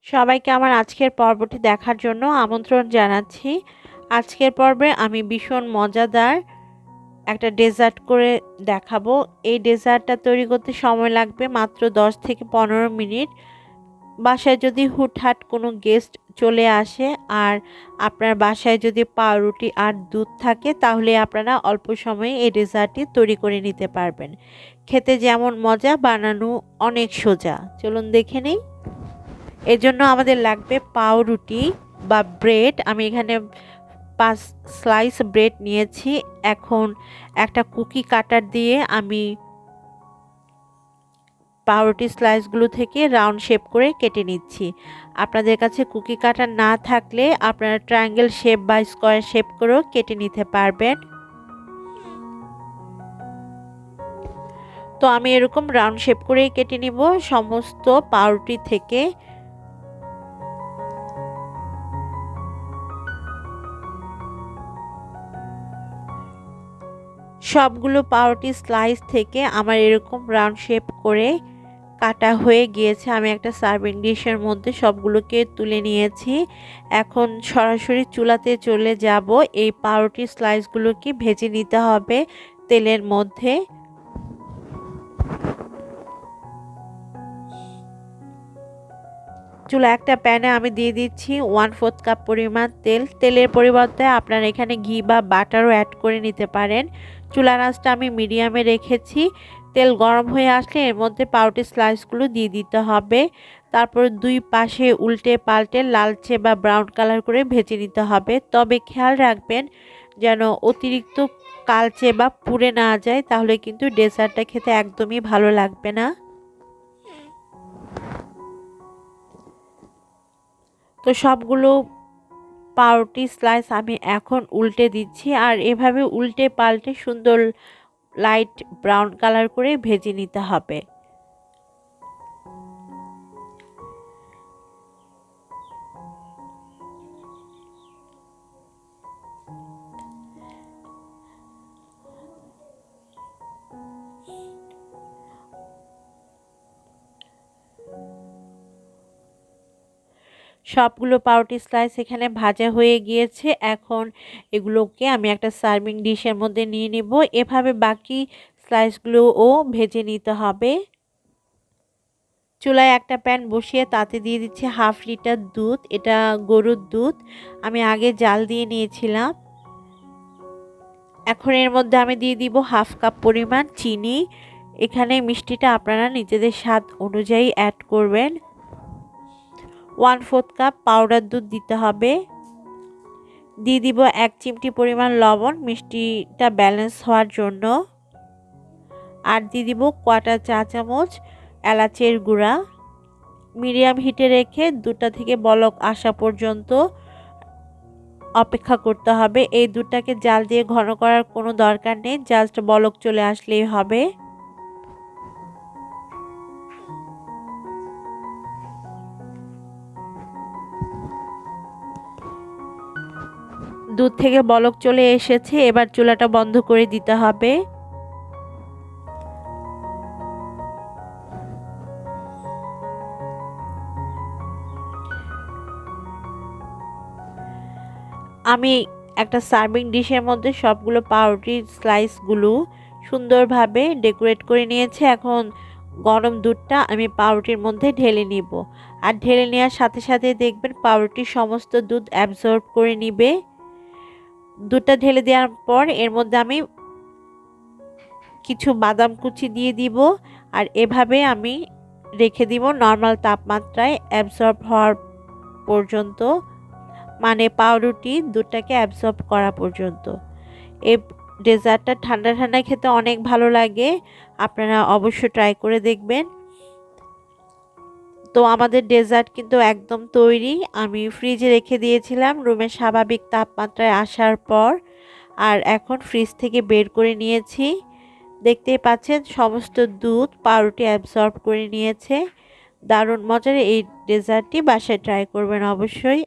সবাইকে আমার আজকের পর্বটি দেখার জন্য আমন্ত্রণ জানাচ্ছি। আজকের পর্বে আমি ভীষণ মজাদার একটা ডেজার্ট করে দেখাবো। এই ডেজার্টটা তৈরি করতে সময় লাগবে মাত্র 10 থেকে 15 মিনিট। বাসায় যদি হুটহাট কোনো গেস্ট চলে আসে আর আপনার বাসায় যদি পাউরুটি আর দুধ থাকে, তাহলে আপনারা অল্প সময়ে এই ডেজার্টটি তৈরি করে নিতে পারবেন। খেতে যেমন মজা, বানানো অনেক সোজা। চলুন দেখে নিই। এজন্য আমাদের লাগবে পাউরুটি বা ব্রেড। আমি এখানে 5 স্লাইস ব্রেড নিয়েছি। এখন একটা কুকি কাটার দিয়ে আমি পাউরুটি স্লাইসগুলো থেকে রাউন্ড শেপ করে কেটে নিচ্ছি। আপনাদের কাছে কুকি কাটার না থাকলে আপনারা ট্রায়াঙ্গেল শেপ বা স্কোয়ার শেপ করেও কেটে নিতে পারবেন। তো আমি এরকম রাউন্ড শেপ করেই কেটে নিব সমস্ত পাউরুটি থেকে। সবগুলো পাউরুটি স্লাইস থেকে আমার এরকম রাউন্ড শেপ করে কাটা হয়ে গিয়েছে। আমি একটা সার্ভিং ডিশের মধ্যে সবগুলোকে তুলে নিয়েছি। এখন সরাসরি চুলাতে চলে যাব। এই পাউরুটি স্লাইসগুলোকে ভেজে নিতে হবে তেলের মধ্যে। চুলা একটা প্যানে আমি দিয়ে দিচ্ছি 1/4 কাপ পরিমাণ তেল। তেলের পরিবর্তে আপনারা এখানে ঘি বা বাটারও অ্যাড করে নিতে পারেন। চুলার আঁচটা আমি মিডিয়ামে রেখেছি। তেল গরম হয়ে আসলে এর মধ্যে পাউরুটি স্লাইসগুলো দিয়ে দিতে হবে। তারপর দুই পাশে উল্টে পাল্টে লালচে বা ব্রাউন কালার করে ভেজে নিতে হবে। তবে খেয়াল রাখবেন যেন অতিরিক্ত কালচে বা পুড়ে না যায়, তাহলে কিন্তু ডেজার্টটা খেতে একদমই ভালো লাগবে না। তো সবগুলো পাউরুটি স্লাইস আমি এখন উল্টে দিচ্ছি, আর এভাবে উল্টে পাল্টে সুন্দর লাইট ব্রাউন কালার করে ভেজে নিতে হবে। সবগুলো পাউরুটি স্লাইস এখানে ভাজা হয়ে গিয়েছে। এখন এগুলোকে আমি একটা সার্ভিং ডিশের মধ্যে নিয়ে নিব। এভাবে বাকি স্লাইসগুলোও ভেজে নিতে হবে। চুলায় একটা প্যান বসিয়ে তাতে দিয়ে দিচ্ছি 1/2 লিটার দুধ। এটা গরুর দুধ, আমি আগে জাল দিয়ে নিয়েছিলাম। এখন এর মধ্যে আমি দিয়ে দিব 1/2 কাপ পরিমাণ চিনি। এখানে মিষ্টিটা আপনারা নিজেদের স্বাদ অনুযায়ী অ্যাড করবেন। 1/4 কাপ পাউডার দুধ দিতে হবে। দিয়ে দিব 1 চিমটি পরিমাণ লবণ মিষ্টিটা ব্যালেন্স হওয়ার জন্য। আর দিয়ে দিব 1/4 চা চামচ এলাচের গুঁড়া। মিডিয়াম হিটে রেখে 2টা থেকে বলক আসা পর্যন্ত অপেক্ষা করতে হবে। এই দুধটাকে জাল দিয়ে ঘন করার কোনো দরকার নেই, জাস্ট বলক চলে আসলেই হবে। দুধ থেকে বলক চলে এসেছে, এবার চুলাটা বন্ধ করে দিতে হবে। আমি একটা সার্ভিং ডিশের মধ্যে সবগুলো পাউরুটির স্লাইসগুলো সুন্দরভাবে ডেকোরেট করে নিয়েছি। এখন গরম দুধটা আমি পাউরুটির মধ্যে ঢেলে নিব। আর ঢেলে নেওয়ার সাথে সাথে দেখবেন পাউরুটির সমস্ত দুধ অ্যাবজর্ব করে নিবে। দুধটা ঢেলে দেওয়ার পর এর মধ্যে আমি কিছু বাদাম কুচি দিয়ে দিব। আর এভাবে আমি রেখে দিব নর্মাল তাপমাত্রায় অ্যাবজর্ব হওয়ার পর্যন্ত, মানে পাউরুটি দুধটাকে অ্যাবজর্ব করা পর্যন্ত। এই ডেজার্টটা ঠান্ডা ঠান্ডা খেতে অনেক ভালো লাগে, আপনারা অবশ্যই ট্রাই করে দেখবেন। তো আমাদের ডেজার্ট কিন্তু একদম তৈরি। আমি ফ্রিজে রেখে দিয়েছিলাম রুমের স্বাভাবিক তাপমাত্রায় আসার পর, আর এখন ফ্রিজ থেকে বের করে নিয়েছি। দেখতেই পাচ্ছেন সমস্ত দুধ পাউরুটি অ্যাবজর্ব করে নিয়েছে। দারুণ মজার এই ডেজার্টটি বাসায় ট্রাই করবেন অবশ্যই।